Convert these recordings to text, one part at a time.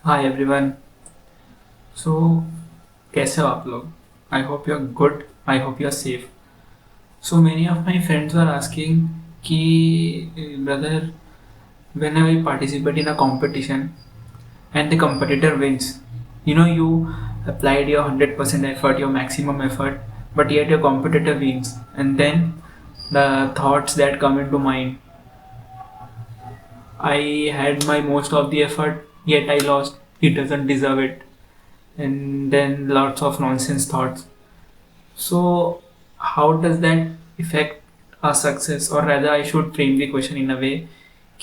Hi everyone. सो कैसे हो आप लोग? I hope you are good. I hope you are safe. So many of my friends are asking कि brother, whenever you participate in a competition and the competitor wins, you applied your 100% effort, your maximum effort, but yet your competitor wins, and then the thoughts that come into mind: I had my most of the effort, yet I lost. He doesn't deserve it. And then lots of nonsense thoughts. So, how does that affect our success? Or rather, I should frame the question in a way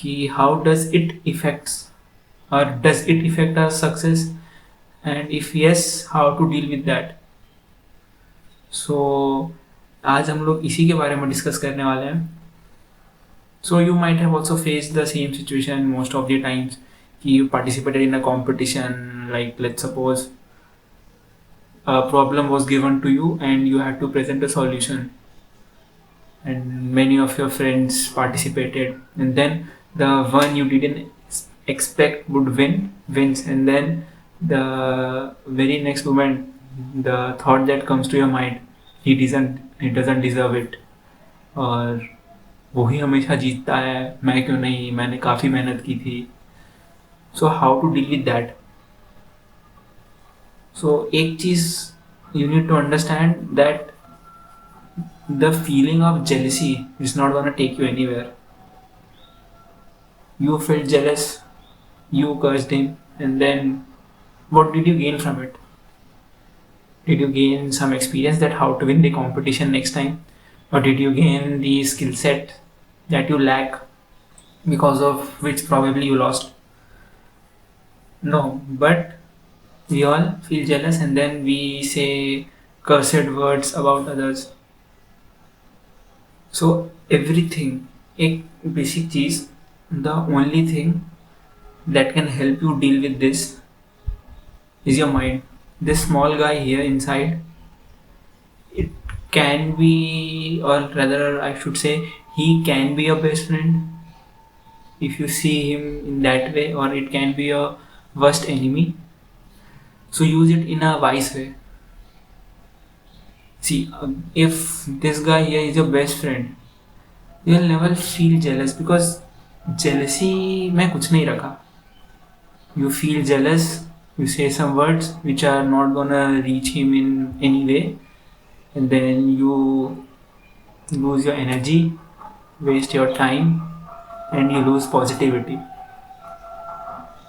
कि how does it affects, or does it affect our success? And if yes, how to deal with that? So, आज हम लोग इसी के बारे में discuss करने वाले हैं. So you might have also faced the same situation most of the times. You participated in a competition, like let's suppose a problem was given to you and you had to present a solution, and many of your friends participated, and then the one you didn't expect would wins, and then the very next moment the thought that comes to your mind, he doesn't deserve it, और वो ही हमेशा जीतता है, मैं क्यों नहीं, मैंने काफ़ी मेहनत की थी. So how to deal with that? So एक चीज़ you need to understand that the feeling of jealousy is not going to take you anywhere. You felt jealous, you cursed him, and then what did you gain from it? Did you gain some experience that how to win the competition next time? Or did you gain the skill set that you lack, because of which probably you lost? No, but we all feel jealous and then we say cursed words about others. So everything, एक basic चीज, the only thing that can help you deal with this is your mind. This small guy here inside, it can be, or rather I should say, he can be your best friend if you see him in that way, or it can be your worst enemy. So use it in a wise way. See, if this guy here is your best friend, you'll never feel jealous, because jealousy में कुछ नहीं रखा. You feel jealous, you say some words which are not gonna reach him in any way, and then you lose your energy, waste your time, and you lose positivity.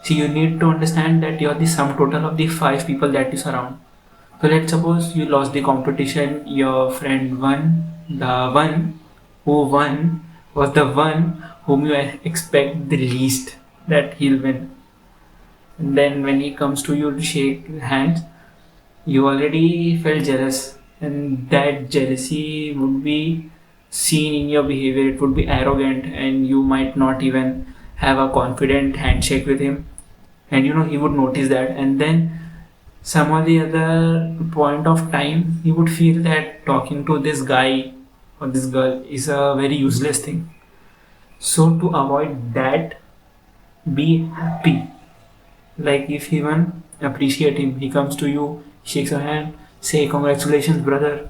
See, you need to understand that you're the sum total of the 5 people that you surround. So let's suppose you lost the competition, your friend won. The one who won was the one whom you expect the least that he'll win. And then when he comes to you to shake hands, you already felt jealous, and that jealousy would be seen in your behavior. It would be arrogant, and you might not even have a confident handshake with him, and he would notice that, and then some or the other point of time he would feel that talking to this guy or this girl is a very useless thing. So to avoid that, be happy. Like if even appreciate him, he comes to you, shakes your hand, say congratulations brother,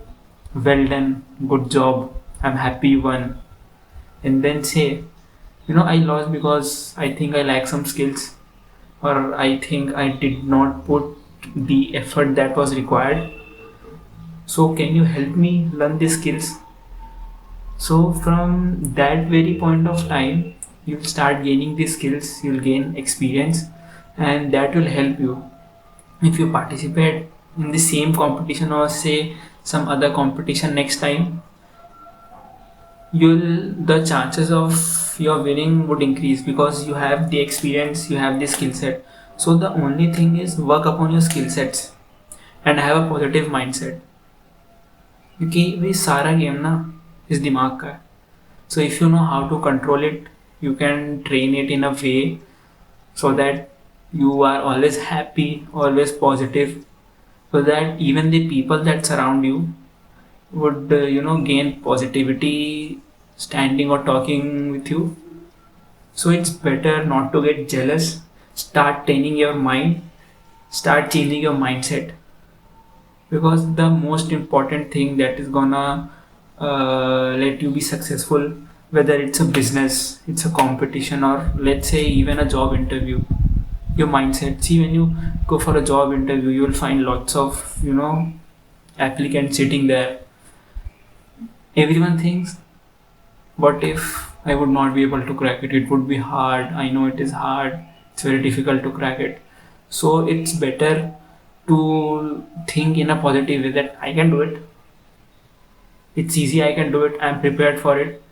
well done, good job, I'm happy you won. And then say, I lost because I think I lack some skills, or I think I did not put the effort that was required. So can you help me learn these skills? So from that very point of time, you'll start gaining these skills, you'll gain experience, and that will help you. If you participate in the same competition or say some other competition next time, the chances of your winning would increase, because you have the experience, you have the skill set. So the only thing is work upon your skill sets and have a positive mindset, क्योंकि भाई सारा game ना इस दिमाग का है. So if you know how to control it, you can train it in a way so that you are always happy, always positive, so that even the people that surround you would gain positivity standing or talking with you. So it's better not to get jealous. start training your mind, start changing your mindset, because the most important thing that is gonna let you be successful, whether it's a business, it's a competition, or let's say even a job interview, your mindset. See, when you go for a job interview, you will find lots of applicants sitting there. Everyone thinks, what if I would not be able to crack it? It would be hard. I know it is hard. It's very difficult to crack it. So it's better to think in a positive way that I can do it. It's easy, I can do it. I'm prepared for it.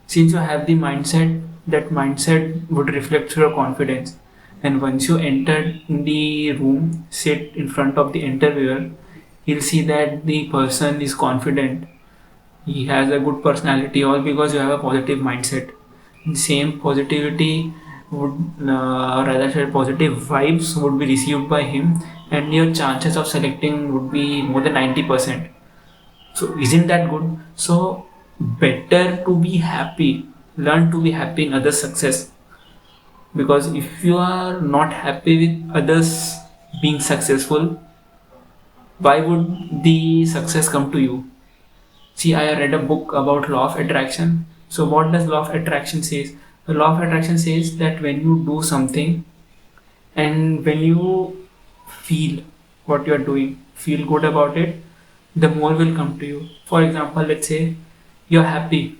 Since you have the mindset, that mindset would reflect your confidence. And once you enter in the room, sit in front of the interviewer, he'll see that the person is confident. He has a good personality, all because you have a positive mindset. Same positivity would, rather say, positive vibes would be received by him, and your chances of selecting would be more than 90%. So, isn't that good? So, better to be happy. Learn to be happy in others' success. Because if you are not happy with others being successful, why would the success come to you? See, I read a book about law of attraction. So, what does law of attraction says? The law of attraction says that when you do something and when you feel what you are doing, feel good about it, the more will come to you. For example, let's say you're happy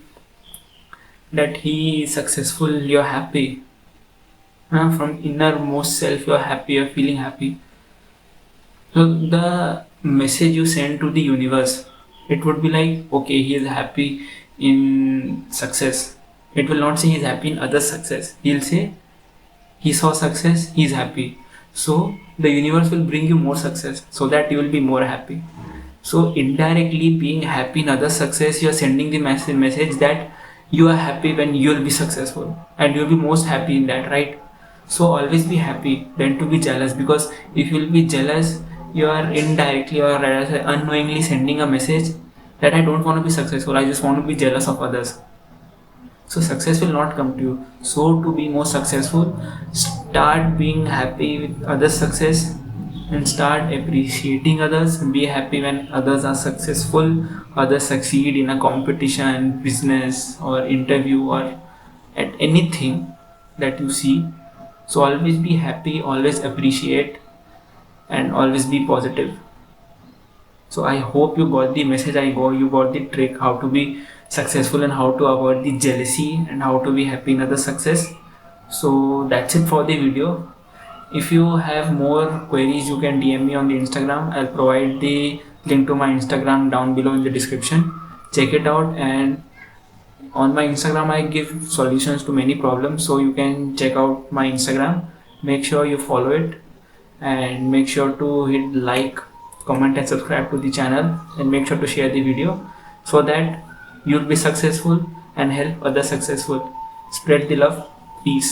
that he is successful, you're happy. From innermost self, you're happy, you're feeling happy. So, the message you send to the universe, it would be like, okay, he is happy in success. It will not say he's happy in other success. He'll say he saw success, he's happy. So the universe will bring you more success so that you will be more happy. So indirectly being happy in other success, you are sending the message that you are happy when you will be successful and you will be most happy in that, right? So always be happy than to be jealous, because if you will be jealous, you are indirectly or rather say unknowingly sending a message that I don't want to be successful, I just want to be jealous of others. So success will not come to you. So to be more successful, start being happy with others' success and start appreciating others. Be happy when others are successful, others succeed in a competition, business, or interview, or at anything that you see. So always be happy, always appreciate, and always be positive. So I hope you got the message. You got the trick how to be successful and how to avoid the jealousy and how to be happy in other success. So that's it for the video. If you have more queries, you can DM me on the Instagram. I'll provide the link to my Instagram down below in the description. Check it out, and on my Instagram I give solutions to many problems, so you can check out my Instagram. Make sure you follow it and make sure to hit like, comment and subscribe to the channel, and make sure to share the video so that you'll be successful and help others successful. Spread the love. Peace.